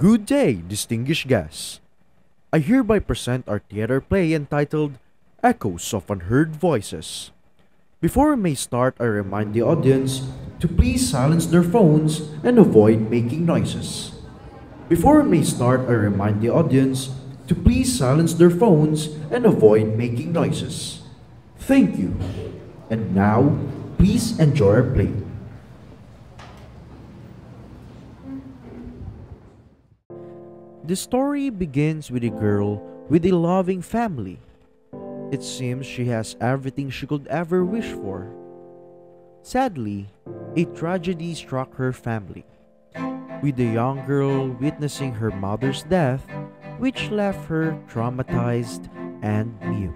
Good day, distinguished guests. I hereby present our theater play entitled Echoes of Unheard Voices. Before we may start, I remind the audience to please silence their phones and avoid making noises. Before we may start, I remind the audience to please silence their phones and avoid making noises. Thank you. And now, please enjoy our play. The story begins with a girl with a loving family. It seems she has everything she could ever wish for. Sadly, a tragedy struck her family, with the young girl witnessing her mother's death, which left her traumatized and mute.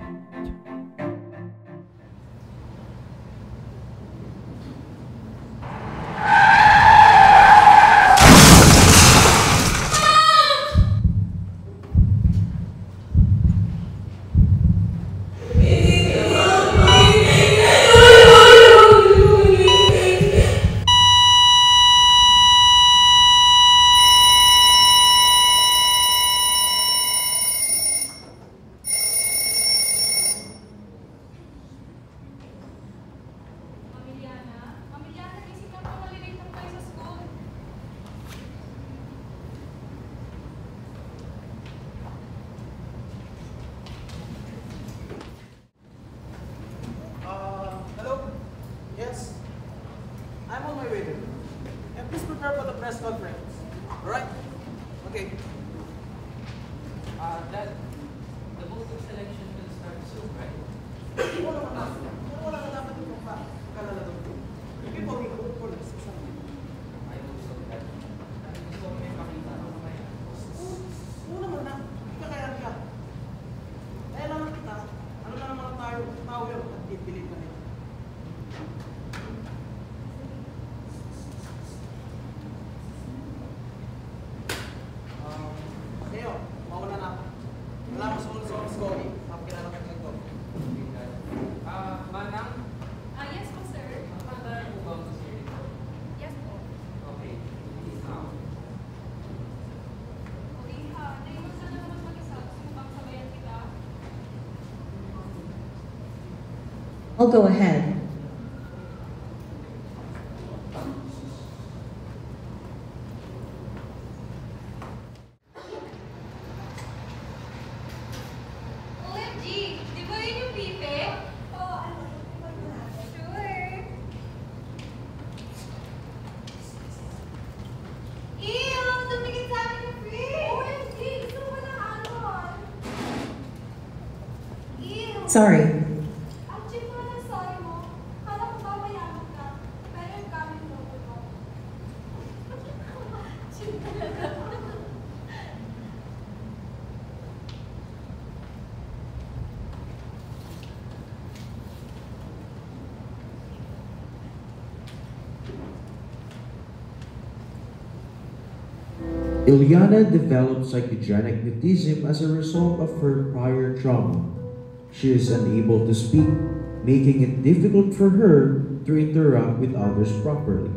Mamiliana, gising na po, malilate na tayo sa school. Hello? Yes? I'm on my way there. And please prepare for the press conference. Alright? Okay. Dad, the voting selection will start soon, right? Wala ka na. Wala ka dapat yung kalala doon. People will vote for this. I hope so, Dad. Gusto ko may makita ako mamaya. Una mo na. Hindi ka kaya ka. Kaya lang kita. Ano na naman tayo? Tao yun. At pipilit ka nila. Leo, mawala na ako. Wala mo sumunod sa oras ko. Kapakilala ka lang ko. Manang, Yes po, sir. makakataran mo ba ang series ko? Yes po. Okay, please now. Okay, naiwan ka na naman mag-isa. Gusto mo bang sabayan kita? I'll go ahead. OMG! Di ba yun yung pipe? Oo, Sure. Ew! Tumigil sa akin yung free! OMG! Gusto mo na ano? Ew! Sorry. Ang cheap mo ng sorry mo. Kala ko babayaran ka. Pero yung gamit mo ko. Cheap talaga. Ilyana developed psychogenic mutism as a result of her prior trauma. She is unable to speak, making it difficult for her to interact with others properly.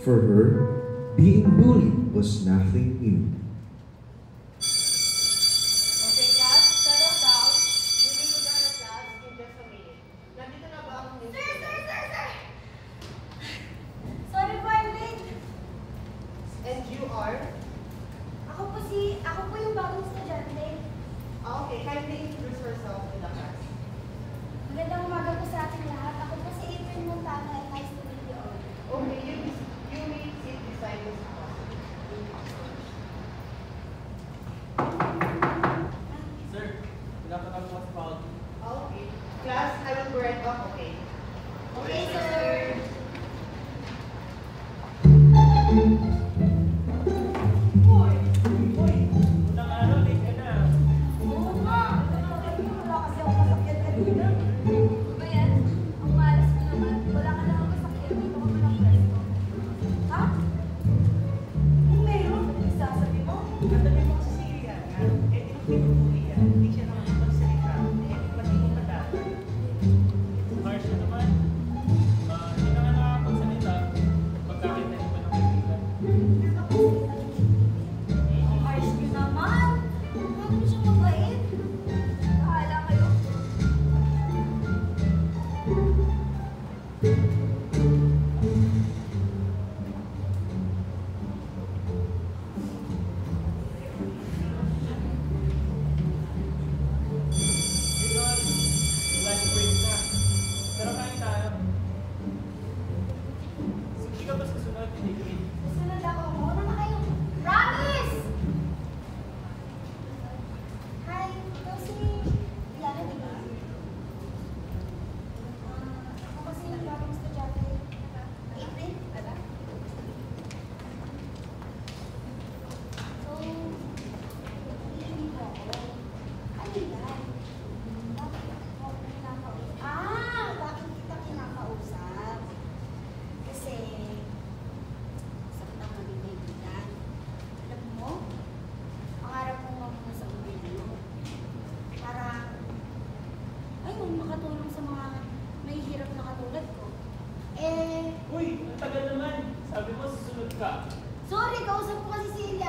For her, being bullied was nothing new. Okay, class, settle down. We will go down to class in just a minute. Nandito na ba ang new student? Sorry po, I'm late. And you are? Ako po yung bagong estudyante. Okay, kindly introduce yourself to the class. Magandang umaga po sa ating lahat. Ako po si Adrian Montana and nice to meet you all. Okay, you may sit beside this class. Sir, pinapatang mo sa faculty. Okay. Class, I will go right off, okay? Okay, sir. Uy! Unang araw, late ka na. Oo nga. Wala kasi ako masakyan kanina. Ba yan? Ang malas mo naman. Wala ka naman masakyan.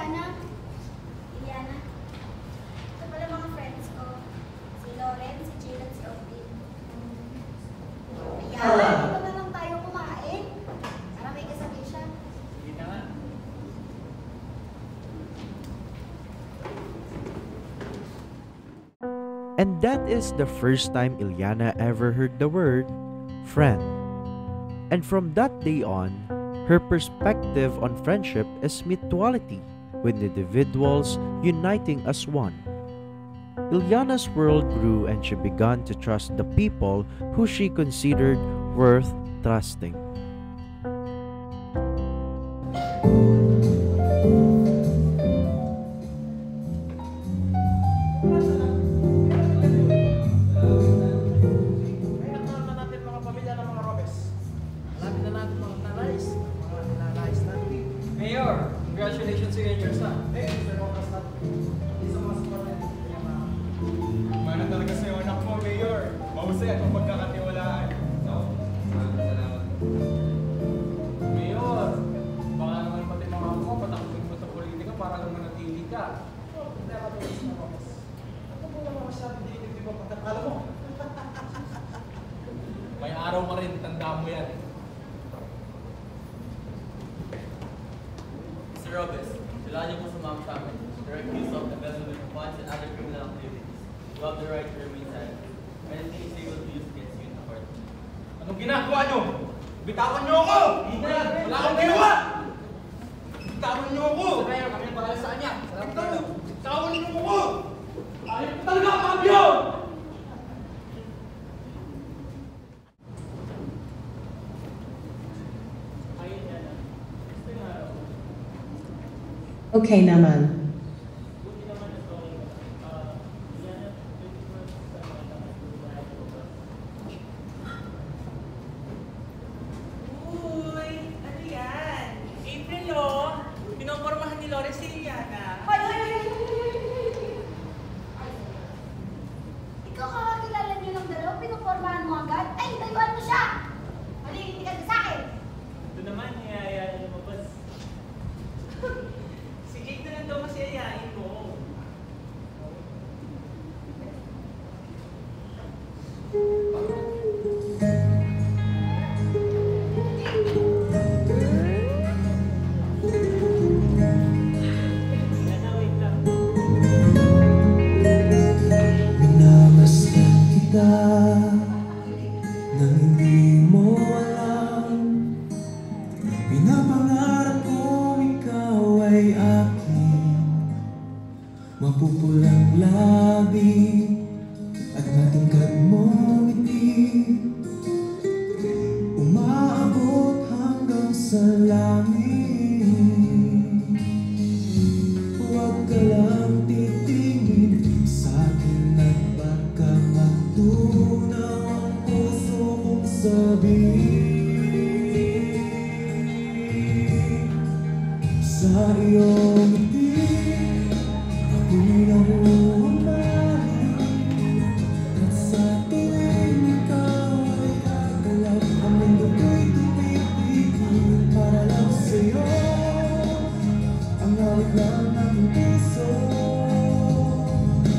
Iliana. Iliana. Ito pala mga friends ko. Si Lauren, si Jill, at si Odin. Ayan, dito na lang tayo kumain. Para may kasabay siya. Hindi na nga. And that is the first time Iliana ever heard the word friend. And from that day on, her perspective on friendship is mutuality, with individuals uniting as one. Iliana's world grew and she began to trust the people who she considered worth trusting. Kaya na natin mga pamilya ng mga Robes. Alamin na natin mga nanais, mga ninanais natin. Mayor, congratulations to you and your son. Hey, Mr. Rojas natin. Isa mga sumaran. Kaya mga... Mana talaga sa'yo anak mo, Mayor. Mahusay at mapagkakatiwalaan. No? Salamat. Mayor, baka naman pati mga ako, patakbin mo sa politika para lang manatili ka. Oh, hindi ka ito, Mr. Rojas. Ako po naman masabi dito, di ba pagkakala mo? May araw ka rin, tanda mo yan. Mr. Robes, kailangan niyo po sumama sa amin. You're accused of embezzlement of funds and other criminal activities. You have the right to remain silent. Anything you say will be used against you in court. Anong ginagawa nyo? Bitawan nyo ako! Wala akong ginawa! Bitawan nyo ako! Sir Mayor, kami ang para sa kanya. Salamat tayo. Bitawan nyo ako! Ayaw ko talaga makabyo! Okay naman. Uy, ano yan? April, oh. Pinopormahan ni Lore si Iliana. Hoy, hoy, hoy, hoy, hoy, hoy. Ikaw kakakilala niyo ng dalawa, pinupormahan mo agad? Ay, tayuan mo siya! Maliliti ka na sa akin! Ito naman, niyayaya niyo mabas. Si Jake na lang daw mas yayain mo. Iliana, wait lang. Minamasdan kita nang hindi mo alam. Pinapangarap kong ikaw ay akin. Mapupulang labi at matingkad mong ngiti, umaabot hanggang sa langit. Huwag ka lang titingin sa akin at baka matunaw ang puso kong sabihin. Sa iyong ngiti, ako'y nahuhumaling. At sa tuwing ikaw ay gagalaw, ang mundo ko'y tumitigil para lang sa'yo. Ang awit lang ng puso,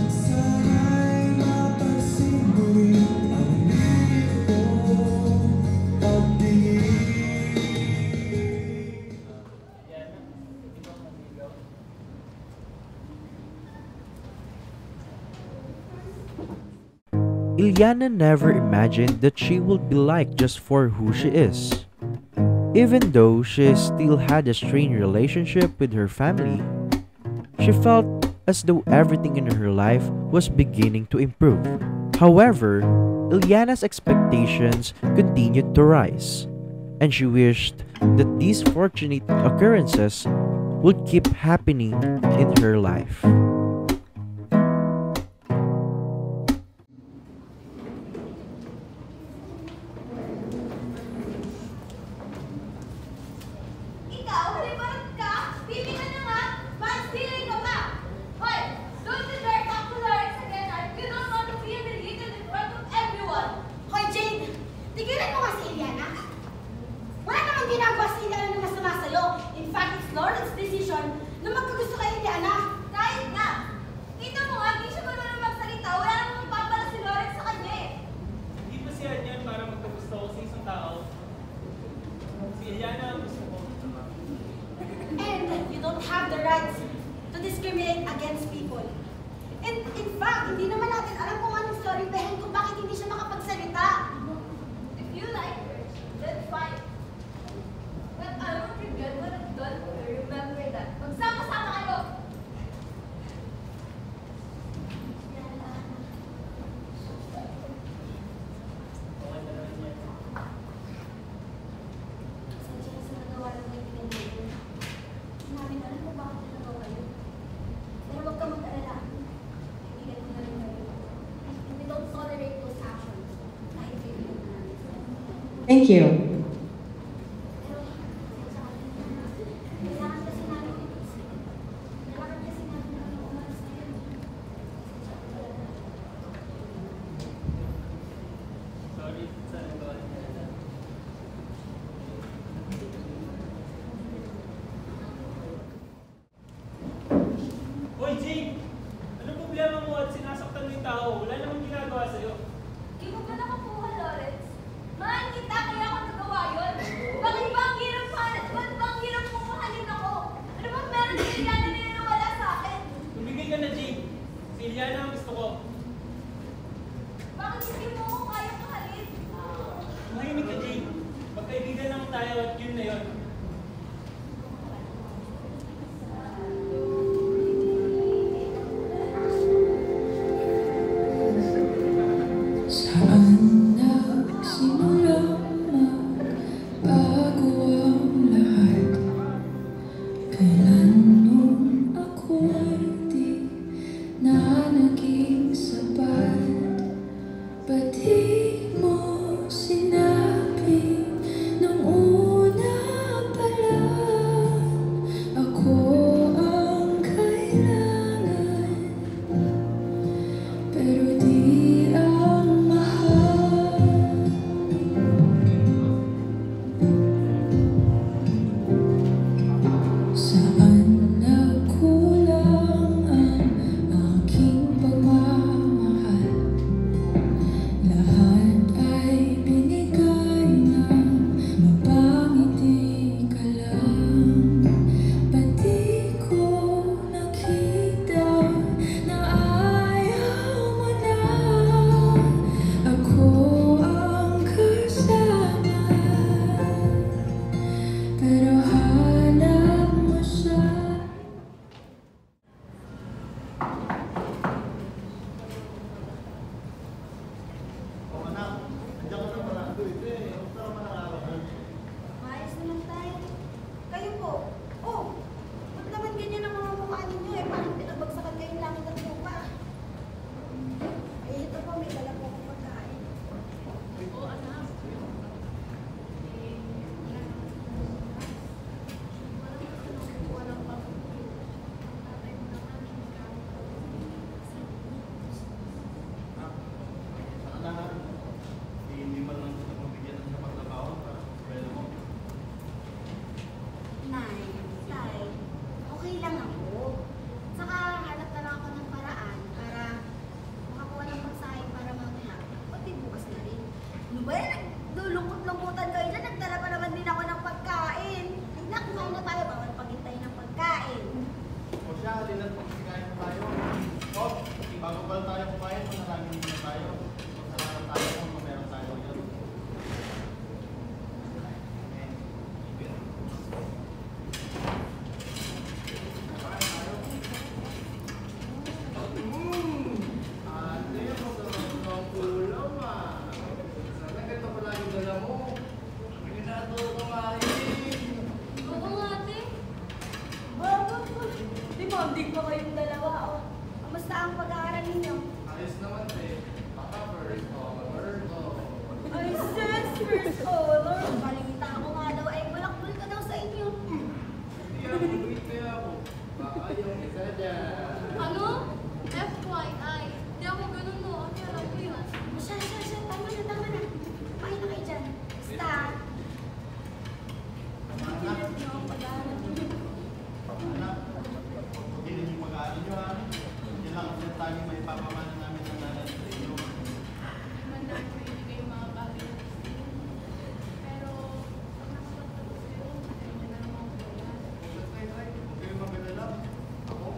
sana'y mapansin mo rin ang hilig kong pagtingin. Iliana never imagined that she would be like just for who she is. Even though she still had a strained relationship with her family, she felt as though everything in her life was beginning to improve. However, Iliana's expectations continued to rise, and she wished that these fortunate occurrences would keep happening in her life. Ikaw, halimarat ka? Bibi ka na nga! Manstiling ka pa! Hoy! Don't you dare talk to Lawrence again, Art. You don't want to be humiliated in front of everyone! Hoy, Jane! Tigilan mo nga si Iliana! Wala namang ginagawa si Iliana na masama sa'yo. In fact, it's Lawrence's decision na magkagusto kay discriminate against people. And in fact, hindi naman natin alam kung anong story behind kung bakit hindi siya makapagsalita. If you like her, then fine. But I won't regret what I've done for her. Remember that. Magsama-sama kayo! Okay na rin yan. Sadya sa nagawa ng kaibigan natin. Hindi namin alam kung bakit nagawa yun. Pero huwag ka mag-alala. Kaibigan ko na rin kayo. And we don't tolerate those actions. Kahit kaibigan na namin. Thank you. Pero, sadya ka rin. Kailangan kasi namin ito. Kailangan kasi namin na umalis na yun. Sadya ka talaga. Sorry sa nagawa niya. Hoy, Jane! Anong problema mo at sinasaktan mo yung tao? Wala namang ginagawa sa'yo. Di mo ba nakakuha, Lawrence? Mahal kita, kaya ako nagawa yun. Bakit ba ang hirap mahanap? Bakit ba ang hirap mong mahalin ako? Ano bang meron si Iliana na yun na wala sa akin? Tumigil ka na, Jane. Si Iliana ang gusto ko. Bakit hindi mo ako kaya mahalin? Mahimik ka, Jane. Magkaibigan lang tayo at yun na yun. Saan nagsimula magbago ang lahat? Kailan nung ako ay di na naging sapat? Ba't di mo sinabi nung una pa lang ako ang kailangan? Pero di ang mahal. Saan nagkulang ang aking pagmamahal? Lahat ay binigay ng mapangiti ka lang. Ba't di ko nakita na ayaw mo na ako ang kasama? Pero hanap mo siya. Maayos naman tayo. Kayo po. Oh, ba't naman ganyan ang mga mukha ninyo eh? Parang pinabagsakan kayong langit at lupa. Ay, ito po, may dala po akong pagkain. Oo, anak. Hindi man lang sila mabigyan ng sapat na bawang para sa pwede mo. Nay, tay, okay lang ako. Saka hanap na lang ako ng paraan para makakuha ng pagsahin para mamaya. Pati bukas na rin. Ano ba yan? Nagdulungkot-lungkutan kayo dyan. Nagdala pa naman din ako ng pagkain. Ay, kumain na tayo. Bawal paghintay ng pagkain. O siya, halina't magsikain na tayo. O, bago pa tayo kumain, manalangin muna tayo. Masalamat tayo kung meron tayo yun. Ate, masarap ng ulam ah. Sana ganito pala yung dala mo. Hindi na ito kumain. Oo nga, ate. Bakit po? Di bonding pa kayong dalawa, oh. Kamusta ang pag-aaral ninyo? Ayos naman eh. Baka first honor to. Ay, sis, first honor. Balita ko nga daw ay bulak-bul ka daw sa inyo. Hindi ako wait kaya ako. Baka yung isa dyan. Ano? FYI. Di ako ganun, no. Ate, alam ko yun. Siya. Tama na. Kumain na kayo dyan. Basta, Anak, no, pag-aaral ninyo. anak. Hindi rin yung pag-aaral nyo ha. Hindi lang kasi tayo may papamana namin ng nanay sa inyo. Mandang ko ibigay yung mga bagay. Pero, pag nakapagtapos kayo, ayun na naman ako. Huwag kayong magalala. Ako,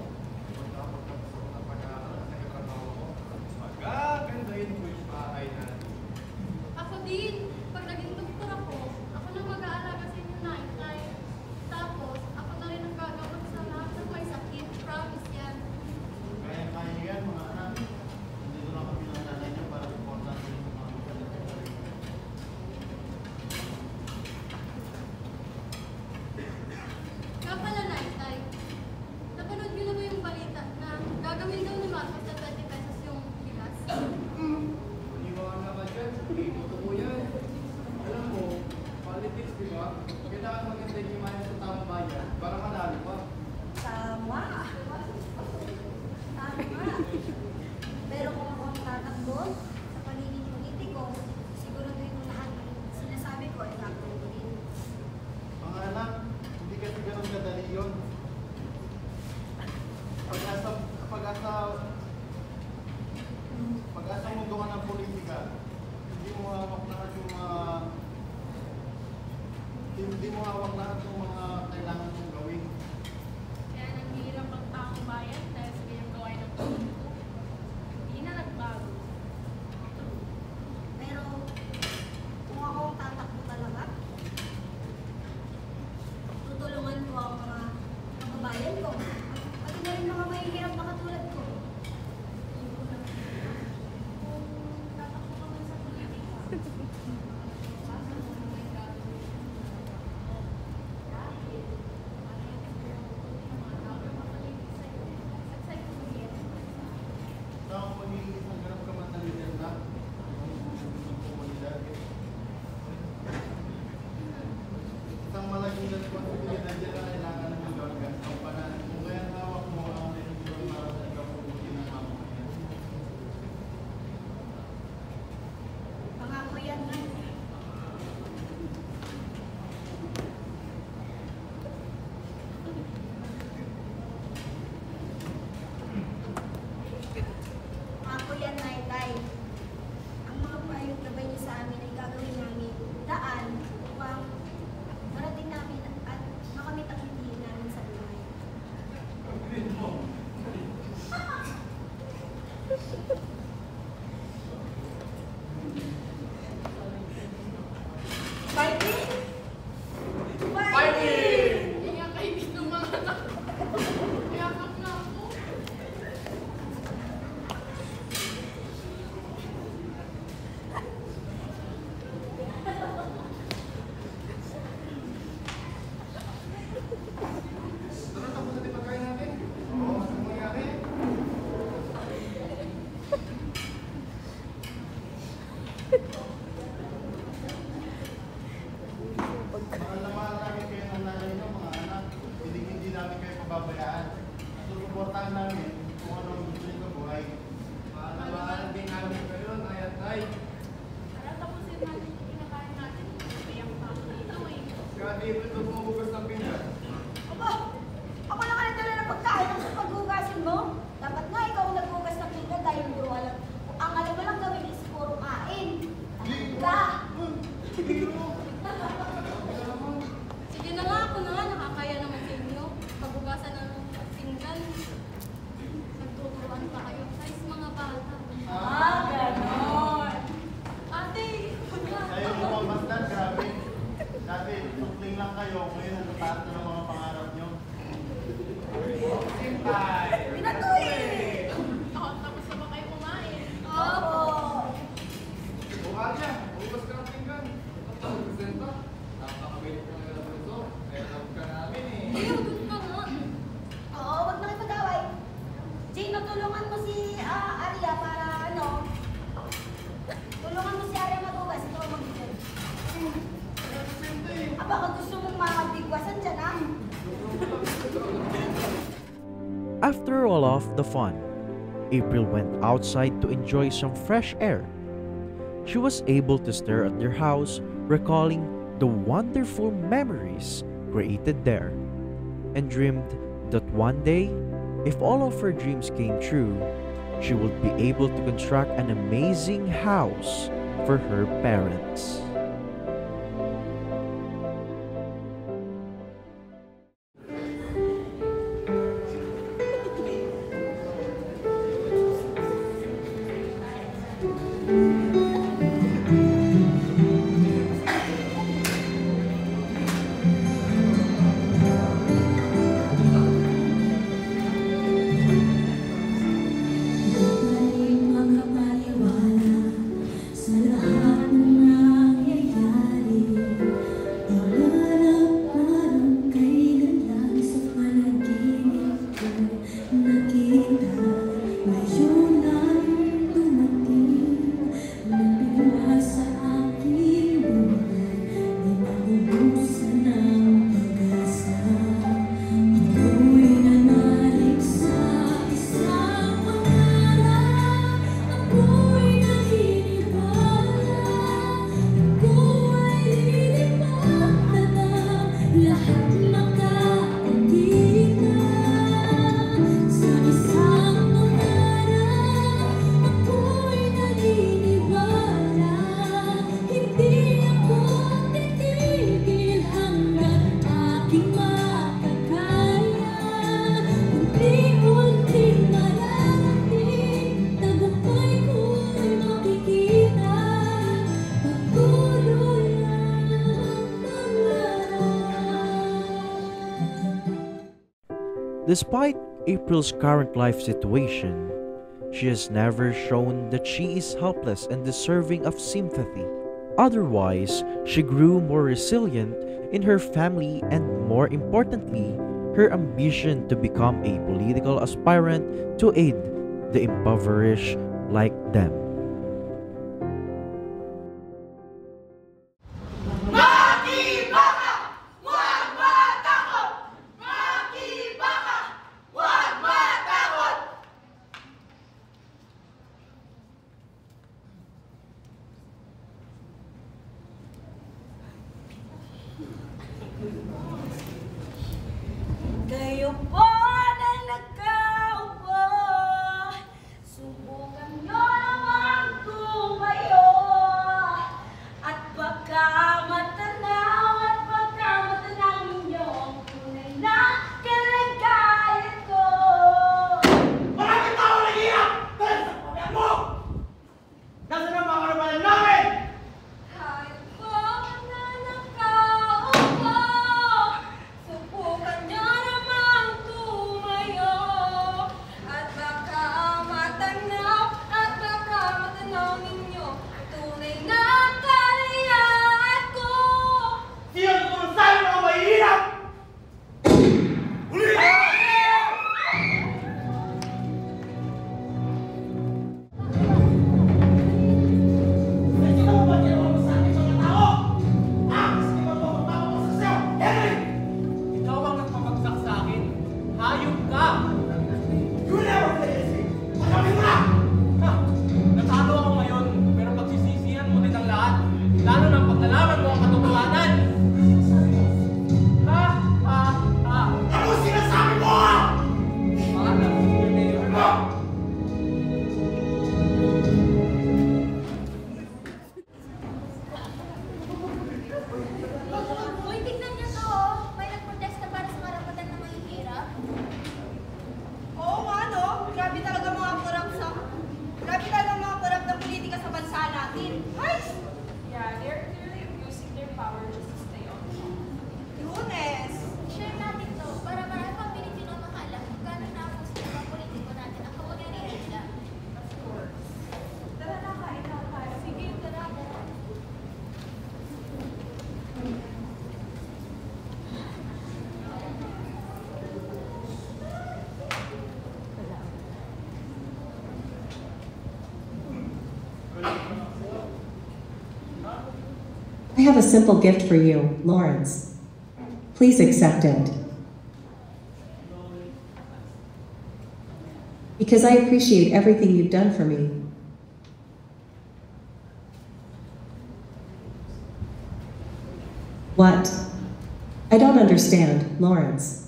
suportahan namin kung anong gusto niyo sa buhay. Paalabahan din namin kayo, Nay at Tay. Para tapusin natin yung kinakain natin. Mayang pa ako dito eh. Kaya di ba ito bumubugas ng pinggan? Aba, ako lang ang dala ng pagkain ang paghugasin mo. Dapat nga ikaw ang naghugas ng pinggan dahil puro alam. Ang alam mo lang gawin is puro kain. Talaga. Sige na nga, ako na nga. Nakakaya naman sa inyo. Pagbugasan ng pinggan. Nagtuturuan pa kayo. Guys, mga bata. Ganon. Ate! Kayo mga bastard, grabe. Dati, tukling lang kayo. Ngayon, nagtatato ng mga pangarap nyo. Sintay! Pinatuloy. Tapos na ba kayo kumain? Opo. Bukas niya, bukas ka ng pinggan. Ang presenta. Napakabilit ka ng ito. Kaya tapos ka namin eh. Ayaw, doon ka nga. Oo, wag na kayo mag-away. Gino, tulungan mo si Arya para ano? Tulungan mo si Arya maghugas. Ito ang mag-hugas. Baka gusto mong makabigwasan dyan, ha? After all of the fun, April went outside to enjoy some fresh air. She was able to stare at their house, recalling the wonderful memories created there, and dreamed that one day, if all of her dreams came true, she would be able to construct an amazing house for her parents. Ay makapaniwala sa lahat ng nangyayari. Pangarap parang kailan lang sa panaginip ko nakita. Ngayon ay dumating, nabigla sa aking buhay. Di maubusan ng pag-asa. Ako'y nanalig sa isang pangarap. Ako'y naniniwala. Ikaw ay lilipatan na lahat makakakita. Sa isang pangarap, ako'y naniniwala. Hindi ako titigil hanggang aking makakaya. Unti-unting mararating, tagumpay ko'y makikita. Patuloy ang pangarap. Despite April's current life situation, she has never shown that she is helpless and deserving of sympathy. Otherwise, she grew more resilient in her family and, more importantly, her ambition to become a political aspirant to aid the impoverished like them. Makibaka! Huwag matakot! Makibaka! Huwag matakot! Kayo po na nagkaupo, subukan nyo naman I have a simple gift for you, Lawrence. Please accept it. Because I appreciate everything you've done for me. What? I don't understand, Lawrence.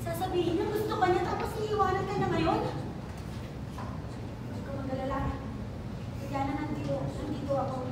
Sasabihin niya gusto ka niya tapos iiwanan ka na ngayon? Huwag ka mag-alala. Kaya na nandito ako.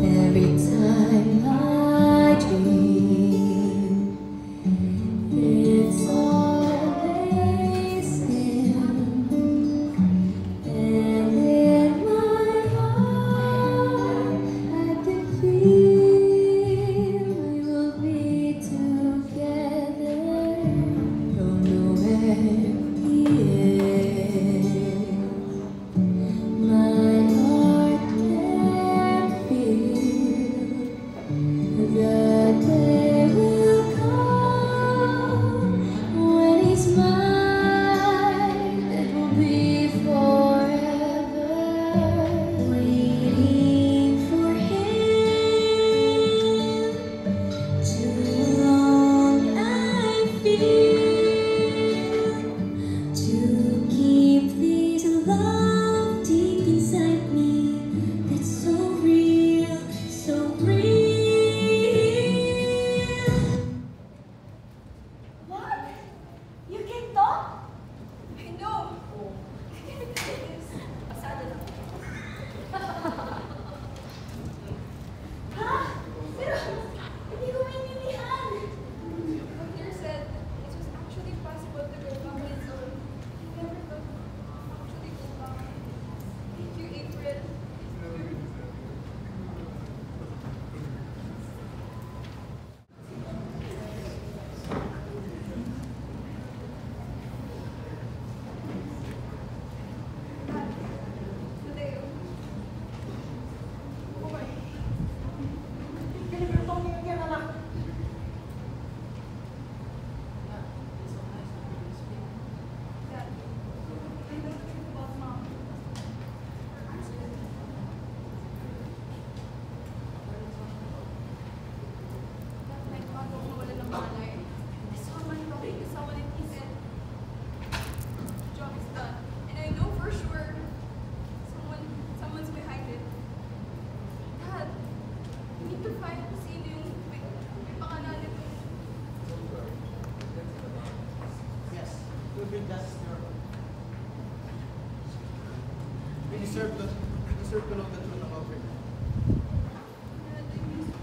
Every time I dream, it's always him. And in my heart, I can feel we will be together. Don't know where he is. My heart can feel the day will come when he's mine. It will be forever, waiting for him. Too long I feel to keep this love deep inside me. That's so real, so real. What? You can talk? I know. Pasado lang. Ha? Pero, hindi ko maintindihan. What you said, it was actually possible to go back on its own. Never thought actually go back. Thank you, April. Mateo. Okay. Kalimutan mo yung anak. Dad, I know the truth about Mom. Her accident. That night, bago ako mawalan ng malay, I saw a man talking to someone and he said, job is done. And I know for sure someone's behind it. Dad, we need to find sino yung may pangalan nito. Yes, we'll bring justice to her. We deserve to know the truth about her. Dad, I miss you.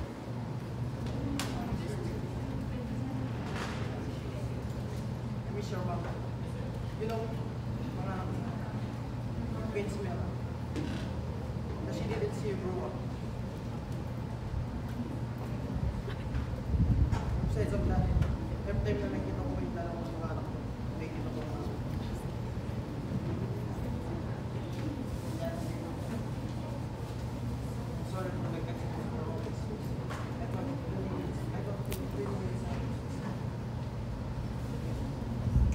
I miss your mom. You know, mga pain smell. That she didn't see you grow up. Besides of that, every time na nakikita ko yung dalawang mga anak ko, nakikita ko mga sorry for nagkakita ko for all this. I thought really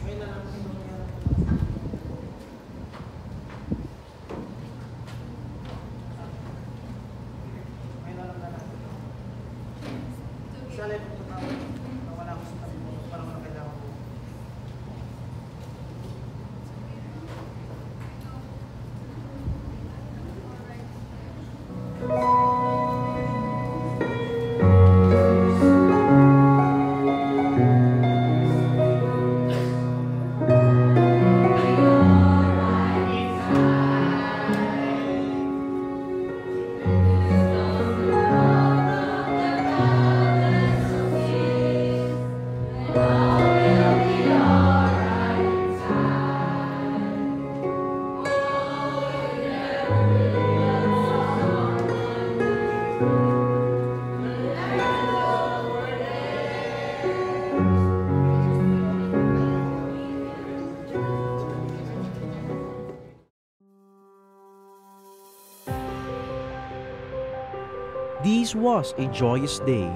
ngayon na lang yung nangyari ko. Ngayon na lang na lang. Sali ko na wala ako sa tabi mo. Parang ano kailangan ko. This was a joyous day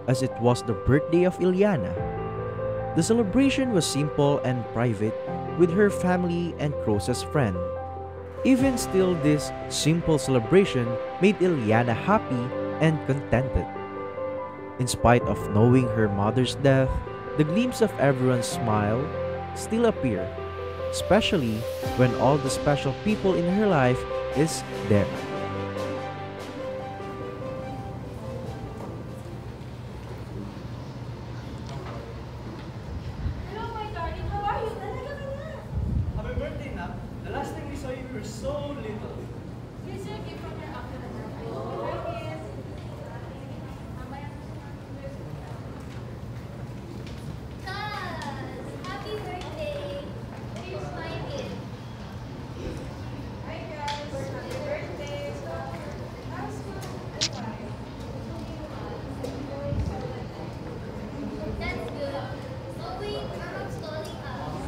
as it was the birthday of Ilyana. The celebration was simple and private with her family and closest friend. Even still, this simple celebration made Ilyana happy and contented. In spite of knowing her mother's death, the glimpse of everyone's smile still appear, especially when all the special people in her life is there. Hello, my darling. How are you? Talaga ka na. Happy birthday, Nak. The last time we saw you, you were so little. Here's your gift from your uncle. Cuz, happy birthday. Here's my gift. Hi guys, happy birthday. That's good. Oh wait, Mama's calling us.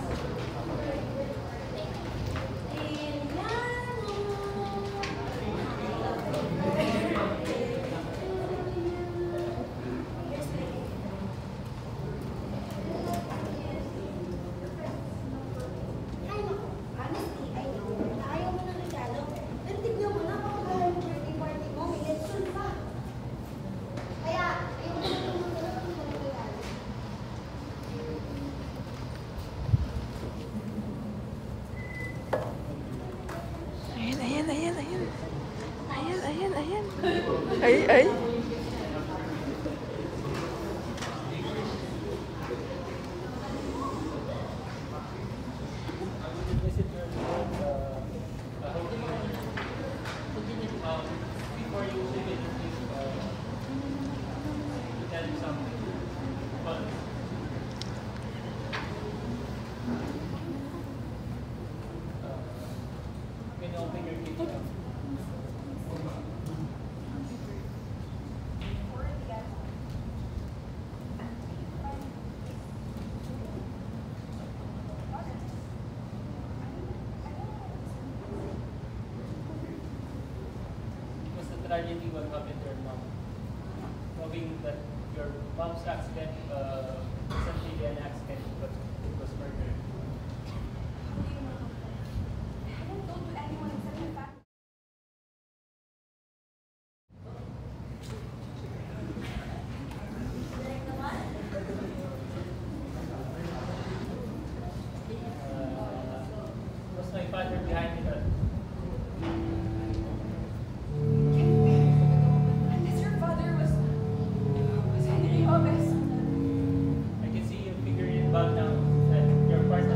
Ay, naku. Honestly, I know na ayaw mo ng regalo. Pero tignan mo na kung akala yung birthday party mo, may lesson pa. Kaya, ayaw mo na ng regalo. Ayan, ayan, ayan, ayan. Ayan, ayan, ayan. Ay, ay. Visit your before you say anything, to tell you something. But can you open your kitchen up? Was the tragedy what happened to your mom? Knowing that your mom's accident wasn't really an accident, but it was murder. I haven't told to anyone except my family. Was my father behind it all? Unless your father was Henry Gomez. I can see you figuring it out now that you're part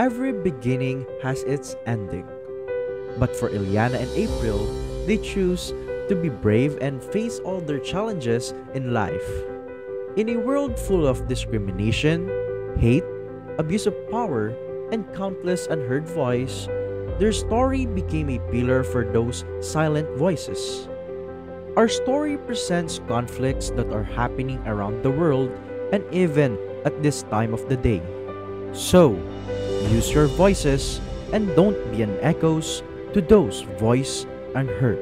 Every beginning has its ending. But for Ileana and April, they choose to be brave and face all their challenges in life. In a world full of discrimination, hate, abuse of power, and countless unheard voice, their story became a pillar for those silent voices. Our story presents conflicts that are happening around the world and even at this time of the day. So, use your voices and don't be an echoes to those voice unheard.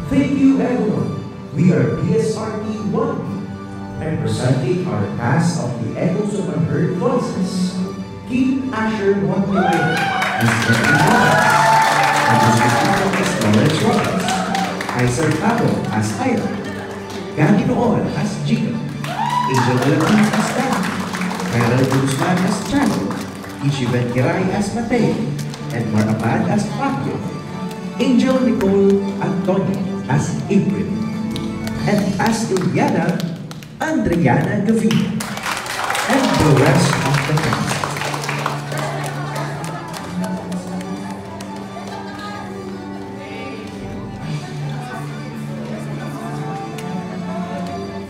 Thank you everyone. We are BSRT 1 and presenting our cast of the Echoes of Unheard Voices. Keith Asher Montemayor as Jeffrey Roberts, as Lawrence Roberts, Kaiser Cabo as Ira, Gandhi Noon as Gina, Angel Ortiz as Dan, Carol Guzman as Chano, Ishiben Giray as Mateo, and Marapad as Fabio, Angel Nicole Antonio as April, and as Ileana, Andriana Gavina, and the rest of the cast.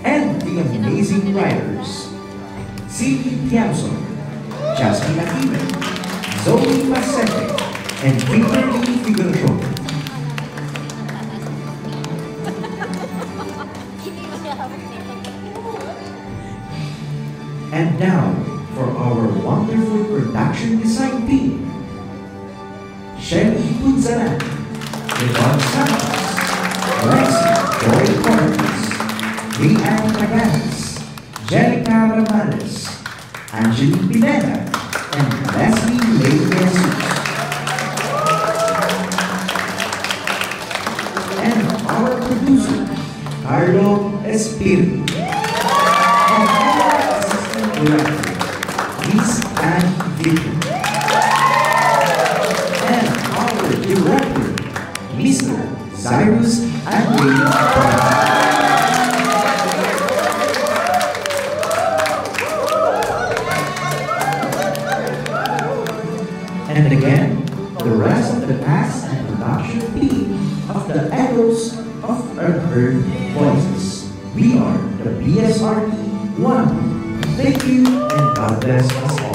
And the amazing writers, Cindy Tiamson, Jasmine Aquino, Zoe Masete, and Kimberly Figueroa. And now, for our wonderful production design team, Shelly Punzalan, Devon Santos, Lexi Joy Cortes, Leanne Taganas, Jerica Ramales, Angelique Pineda, and Leslie Lane Jesus. And our producer, Carlo Espiritu. And our assistant director, Miss Anne Victor. And our director, Mr. Cyrus Andre. And again, the rest of the cast and production team of the Echoes of Unheard Voices. We are the BSRT 1. Thank you and God bless us all.